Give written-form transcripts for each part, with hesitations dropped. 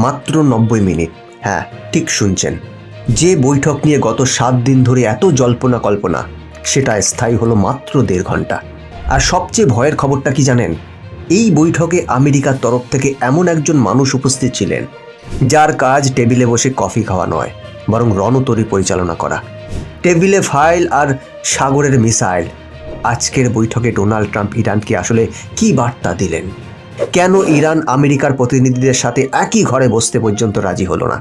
মাত্র 90 মিনিট। হ্যাঁ, ঠিক শুনছেন। যে বৈঠক নিয়ে গত 7 দিন ধরে এত জল্পনা কল্পনা, সেটা স্থায়ী হলো মাত্র 1.5 ঘন্টা। আর সবচেয়ে ভয়ের খবরটা কি জানেন? এই বৈঠকে আমেরিকার তরফ থেকে এমন একজন মানুষ উপস্থিত ছিলেন যার কাজ টেবিলে বসে কফি খাওয়া নয়, বরং রণতরী পরিচালনা করা। টেবিলে ফাইল আর সাগরের মিসাইল। আজকের বৈঠকে ডোনাল্ড ট্রাম্প ইরানকে আসলে কি বার্তা দিলেন? কেন ইরান আমেরিকার প্রতিনিধিদের সাথে একই ঘরে বসতে পর্যন্ত রাজি হলো না?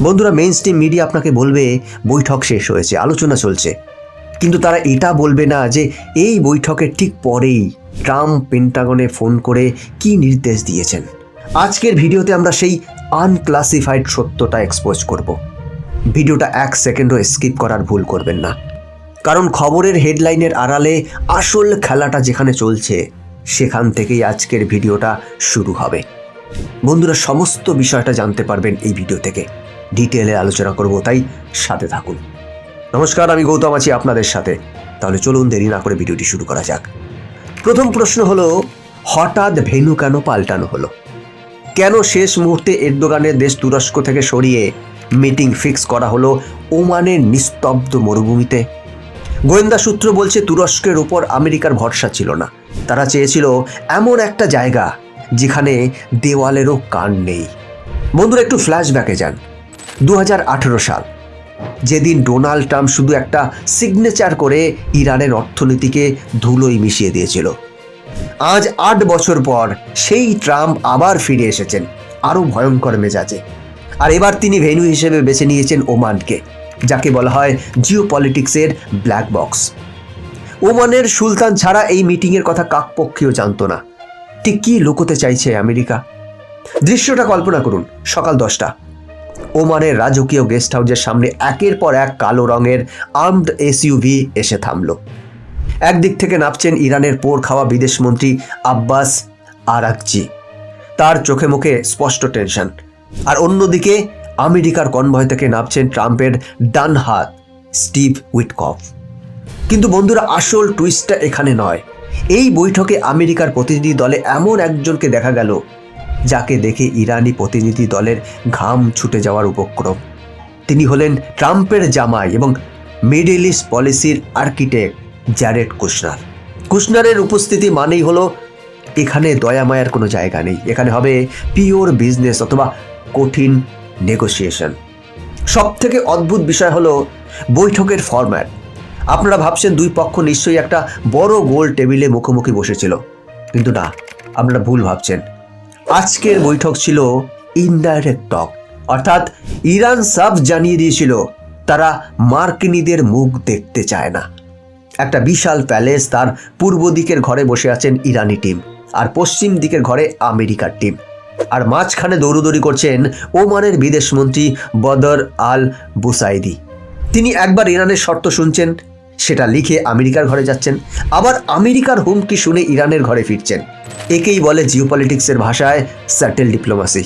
বন্ধুরা, মেইন স্ট্রিম মিডিয়া আপনাকে বলবে বৈঠক শেষ হয়েছে, আলোচনা চলছে, কিন্তু তারা এটা বলবে না যে এই বৈঠকের ঠিক পরেই ট্রাম্প পেন্টাগনে ফোন করে কি নির্দেশ দিয়েছেন। আজকের ভিডিওতে আমরা সেই আনক্লাসিফাইড সত্যটা এক্সপোজ করব। ভিডিওটা 1 সেকেন্ডও স্কিপ করার ভুল করবেন না, কারণ খবরের হেডলাইনের আড়ালে আসল খেলাটা যেখানে চলছে সেখান থেকেই আজকের ভিডিওটা শুরু হবে। বন্ধুরা, সমস্ত বিষয়টা জানতে পারবেন এই ভিডিও থেকে, ডিটেলে আলোচনা করব, তাই সাথে থাকুন। নমস্কার, আমি গৌতম আছি আপনাদের সাথে। তাহলে চলুন দেরি না করে ভিডিওটি শুরু করা যাক। প্রথম প্রশ্ন হলো, হঠাৎ ভেন্যু কেন পাল্টানো হলো? কেন শেষ মুহূর্তে এরদোগানের দেশ তুরস্ক থেকে সরিয়ে মিটিং ফিক্স করা হলো ওমানের নিস্তব্ধ মরুভূমিতে? গোয়েন্দা সূত্র বলছে তুরস্কের উপর আমেরিকার ভরসা ছিল না। তারা চেয়েছিল এমন একটা জায়গা যেখানে দেওয়ালেরও কান নেই। বন্ধুরা, একটু ফ্ল্যাশব্যাকে যান। 2018 সাল, যেদিন ডোনাল্ড ট্রাম্প শুধু একটা সিগনেচার করে ইরানের অর্থনীতিকে ধুলোয় মিশিয়ে দিয়েছিল। আজ 8 বছর পর সেই ট্রাম্প আবার ফিরে এসেছেন আরও ভয়ঙ্কর মেজাজে। আর এবার তিনি ভেন্যু হিসেবে বেছে নিয়েছেন ওমানকে, যাকে বলা হয় জিওপলিটিক্সের ব্ল্যাক বক্স। ওমানের সুলতান ছাড়া এই মিটিংয়ের কথা কাকপক্ষীয় জানত না। ঠিক কী লুকোতে চাইছে আমেরিকা? দৃশ্যটা কল্পনা করুন। সকাল 10টা, ওমানের রাজকীয় গেস্ট হাউসের সামনে একের পর এক কালো রঙের আর্মড এসইউভি এসে থামল। একদিক থেকে নামছেন ইরানের পোড় খাওয়া বিদেশমন্ত্রী আব্বাস আরাকচি, তার চোখে মুখে স্পষ্ট টেনশন। আর অন্যদিকে আমেরিকার কনভয় থেকে নামছেন ট্রাম্পের ডান হাত স্টিভ উইটকফ। কিন্তু বন্ধুরা, আসল টুইস্টটা এখানে নয়। এই বৈঠকে আমেরিকার প্রতিনিধি দলে এমন একজনকে দেখা গেল যাকে দেখে ইরানি প্রতিনিধি দলের ঘাম ছুটে যাওয়ার উপক্রম। তিনি হলেন ট্রাম্পের জামাই এবং মিডল ইস্ট পলিসির আর্কিটেক্ট জ্যারেড কুশনার। কুশনারের উপস্থিতি মানেই হলো এখানে দয়ামায়ার কোনো জায়গা নেই। এখানে হবে পিওর বিজনেস অথবা কঠিন নেগোসিয়েশন। সবথেকে অদ্ভুত বিষয় হলো বৈঠকের ফরম্যাট। আপনারা ভাবছেন দুই পক্ষ নিশ্চয়ই একটা বড় গোল টেবিলে মুখোমুখি বসেছিল, কিন্তু না, আপনারা ভুল ভাবছেন। আজকের বৈঠক ছিল ইনডাইরেক্ট টক, অর্থাৎ ইরান সাফ জানিয়ে দিয়েছিল তারা মার্কিনীদের মুখ দেখতে চায় না। একটা বিশাল প্যালেস, তার পূর্ব দিকের ঘরে বসে আছেন ইরানি টিম, আর পশ্চিম দিকের ঘরে আমেরিকার টিম। আর মাঝখানে দৌড়দৌড়ি করছেন ওমানের বিদেশমন্ত্রী বদর আল বুসাইদি। তিনি একবার ইরানের শর্ত শুনছেন, সেটা লিখে আমেরিকার ঘরে যাচ্ছেন, আবার আমেরিকার হুমকি শুনে ইরানের ঘরে ফিরছেন। একেই বলে জিওপলিটিক্সের ভাষায় স্যাটেল ডিপ্লোমাসি।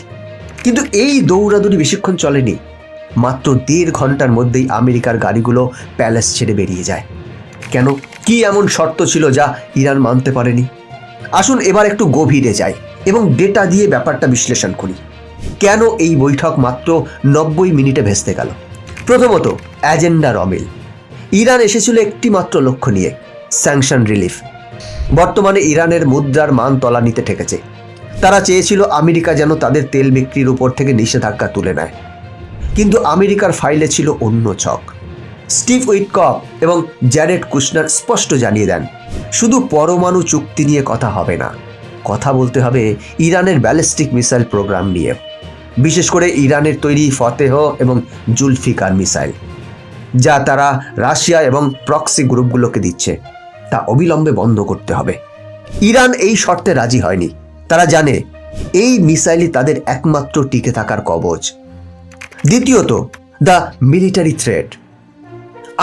কিন্তু এই দৌড়াদৌড়ি বেশিক্ষণ চলেনি। মাত্র 1.5 ঘন্টার মধ্যেই আমেরিকার গাড়িগুলো প্যালেস ছেড়ে বেরিয়ে যায়। কেন? কি এমন শর্ত ছিল যা ইরান মানতে পারেনি? আসুন এবার একটু গভীরে যাই এবং ডেটা দিয়ে ব্যাপারটা বিশ্লেষণ করি। কেন এই বৈঠক মাত্র 90 মিনিটে ভেস্তে গেল? প্রথমত, এজেন্ডার অমিল। ইরান এসেছিল একটি মাত্র লক্ষ্য নিয়ে, স্যাংশন রিলিফ। বর্তমানে ইরানের মুদ্রার মান তলানিতে ঠেকেছে। তারা চেয়েছিল আমেরিকা যেন তাদের তেল বিক্রির উপর থেকে নিষেধাজ্ঞা তুলে নেয়। কিন্তু আমেরিকার ফাইলে ছিল অন্য ছক। স্টিভ উইটকফ এবং জ্যারেড কুশনার স্পষ্ট জানিয়ে দেন, শুধু পরমাণু চুক্তি নিয়ে কথা হবে না, কথা বলতে হবে ইরানের ব্যালিস্টিক মিসাইল প্রোগ্রাম নিয়ে, বিশেষ করে ইরানের তৈরি ফতেহ এবং জুলফিকার মিসাইল, যা তারা রাশিয়া এবং প্রক্সি গ্রুপগুলোকে দিচ্ছে, তা অবিলম্বে বন্ধ করতে হবে। ইরান এই শর্তে রাজি হয়নি। তারা জানে এই মিসাইলই তাদের একমাত্র টিকে থাকার কবচ। দ্বিতীয়ত, দ্য মিলিটারি থ্রেট।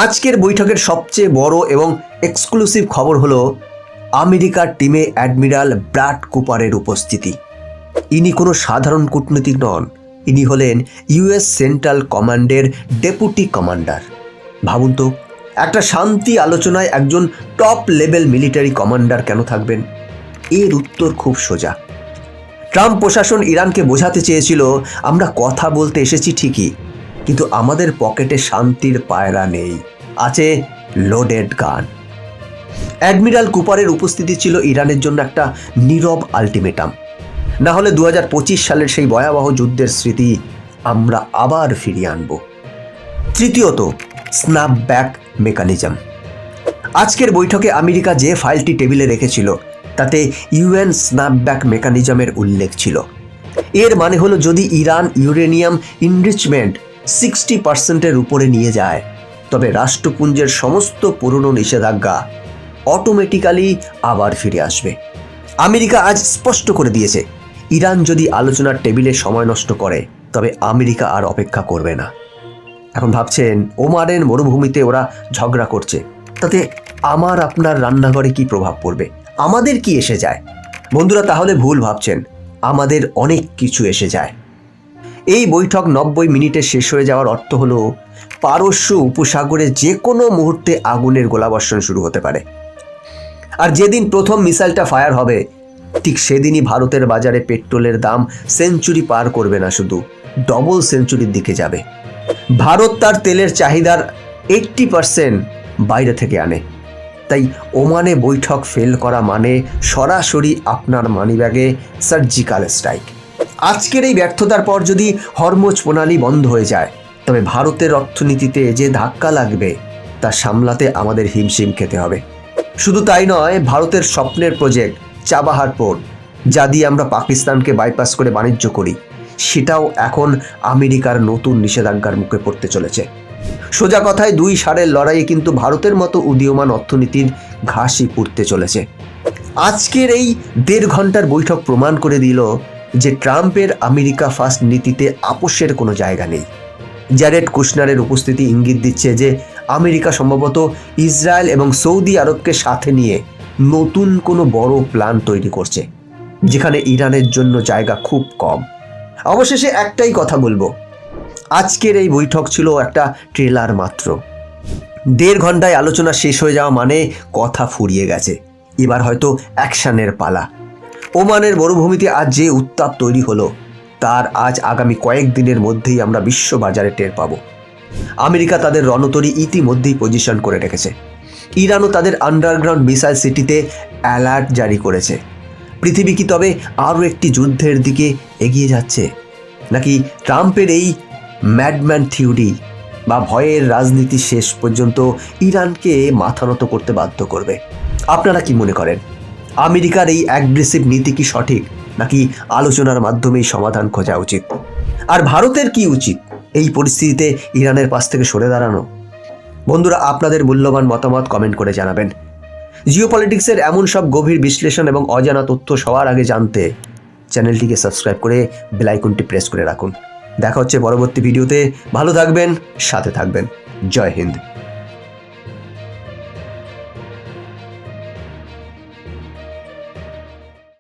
আজকের বৈঠকের সবচেয়ে বড় এবং এক্সক্লুসিভ খবর হলো আমেরিকার টিমে অ্যাডমিরাল ব্র্যাড কুপারের উপস্থিতি। ইনি কোনো সাধারণ কূটনীতিক নন, ইনি হলেন ইউএস সেন্ট্রাল কমান্ডের ডেপুটি কমান্ডার। ভাবুন তো, একটা শান্তি আলোচনায় একজন টপ লেভেল মিলিটারি কমান্ডার কেন থাকবেন? এর উত্তর খুব সোজা। ট্রাম্প প্রশাসন ইরানকে বোঝাতে চেয়েছিল আমরা কথা বলতে এসেছি ঠিকই, কিন্তু আমাদের পকেটে শান্তির পায়রা নেই, আছে লোডেড গান। অ্যাডমিরাল কুপারের উপস্থিতি ছিল ইরানের জন্য একটা নীরব আলটিমেটাম। না হলে 2025 সালের সেই ভয়াবহ যুদ্ধের স্মৃতি আমরা আবার ফিরিয়ে আনব। তৃতীয়ত, স্ন্যাপব্যাক মেকানিজম। আজকের বৈঠকে আমেরিকা যে ফাইলটি টেবিলে রেখেছিল তাতে ইউএন স্ন্যাপব্যাক মেকানিজমের উল্লেখ ছিল। এর মানে হলো যদি ইরান ইউরেনিয়াম ইনরিচমেন্ট 60%-এর উপরে নিয়ে যায়, তবে রাষ্ট্রপুঞ্জের সমস্ত পুরনো নিষেধাজ্ঞা অটোমেটিক্যালি আবার ফিরে আসবে। আমেরিকা আজ স্পষ্ট করে দিয়েছে, ইরান যদি আলোচনার টেবিলে সময় নষ্ট করে তবে আমেরিকা আর অপেক্ষা করবে না। এখন ভাবছেন ওমানের মরুভূমিতে ওরা ঝগড়া করছে, তাতে আমার আপনার রান্নাঘরে কি প্রভাব পড়বে, আমাদের কি এসে যায়? বন্ধুরা, তাহলে ভুল ভাবছেন, আমাদের অনেক কিছু এসে যায়। এই বৈঠক 90 মিনিটে শেষ হয়ে যাওয়ার অর্থ হলো পারস্য উপসাগরে যে কোনো মুহূর্তে আগুনের গোলাবর্ষণ শুরু হতে পারে। আর যেদিন প্রথম মিসাইলটা ফায়ার হবে ঠিক সেদিনই ভারতের বাজারে পেট্রোলের দাম সেঞ্চুরি পার করবে না, শুধু ডবল সেঞ্চুরির দিকে যাবে। ভারত তার তেলের চাহিদার 80% বাইরে থেকে আনে, তাই ওমানে বৈঠক ফেল করা মানে সরাসরি আপনার মানিব্যাগে সার্জিক্যাল স্ট্রাইক। আজকের এই ব্যর্থতার পর যদি হরমুজ প্রণালী বন্ধ হয়ে যায়, তবে ভারতের অর্থনীতিতে যে ধাক্কা লাগবে তা সামলাতে আমাদের হিমশিম খেতে হবে। শুধু তাই নয়, ভারতের স্বপ্নের প্রজেক্ট চাবাহার পোর্ট, যা দিয়ে আমরা পাকিস্তানকে বাইপাস করে বাণিজ্য করি, সেটাও এখন আমেরিকার নতুন নিষেধাজ্ঞার মুখে পড়তে চলেছে। সোজা কথায় 2 সারের লড়াইয়ে কিন্তু ভারতের মতো উদীয়মান অর্থনীতির ঘাসই পুড়তে চলেছে। আজকের এই 1.5 ঘন্টার বৈঠক প্রমাণ করে দিল যে ট্রাম্পের আমেরিকা ফার্স্ট নীতিতে আপোষের কোনো জায়গা নেই। জ্যারেড কুশনারের উপস্থিতি ইঙ্গিত দিচ্ছে যে আমেরিকা সম্ভবত ইসরায়েল এবং সৌদি আরবকে সাথে নিয়ে নতুন কোনো বড় প্ল্যান তৈরি করছে, যেখানে ইরানের জন্য জায়গা খুব কম। অবশেষে একটাই কথা বলবো, আজকের এই বৈঠক ছিল একটা ট্রেলার মাত্র। 1.5 ঘন্টায় আলোচনা শেষ হয়ে যাওয়া মানে কথা ফুরিয়ে গেছে, এবার হয়তো অ্যাকশনের পালা। ওমানের মরুভূমিতে আজ যে উত্তাপ তৈরি হলো তার আজ আগামী কয়েকদিনের মধ্যেই আমরা বিশ্ব বাজারে টের পাবো। আমেরিকা তাদের রণতরী ইতিমধ্যেই পজিশন করে রেখেছে। ইরানও তাদের আন্ডারগ্রাউন্ড মিসাইল সিটিতে অ্যালার্ট জারি করেছে। পৃথিবী কি তবে আরও একটি যুদ্ধের দিকে এগিয়ে যাচ্ছে, নাকি ট্রাম্পের এই ম্যাডম্যান থিওরি বা ভয়ের রাজনীতি শেষ পর্যন্ত ইরানকে মাথা নত করতে বাধ্য করবে? আপনারা কি মনে করেন? আমেরিকার এই অ্যাগ্রেসিভ নীতি কি সঠিক, নাকি আলোচনার মাধ্যমেই সমাধান খোঁজা উচিত? আর ভারতের কি উচিত? এই পরিস্থিতিতে ইরানের পাশ থেকে সরে দাঁড়ানো? বন্ধুরা, আপনাদের মূল্যবান মতামত কমেন্ট করে জানাবেন। জিওপলিটিক্সের এমন সব গভীর বিশ্লেষণ এবং অজানা তথ্য সবার আগে জানতে চ্যানেলটিকে সাবস্ক্রাইব করে বেল আইকনটি প্রেস করে রাখুন। দেখা হচ্ছে পরবর্তী ভিডিওতে। ভালো থাকবেন, সাথে থাকবেন। জয় হিন্দ।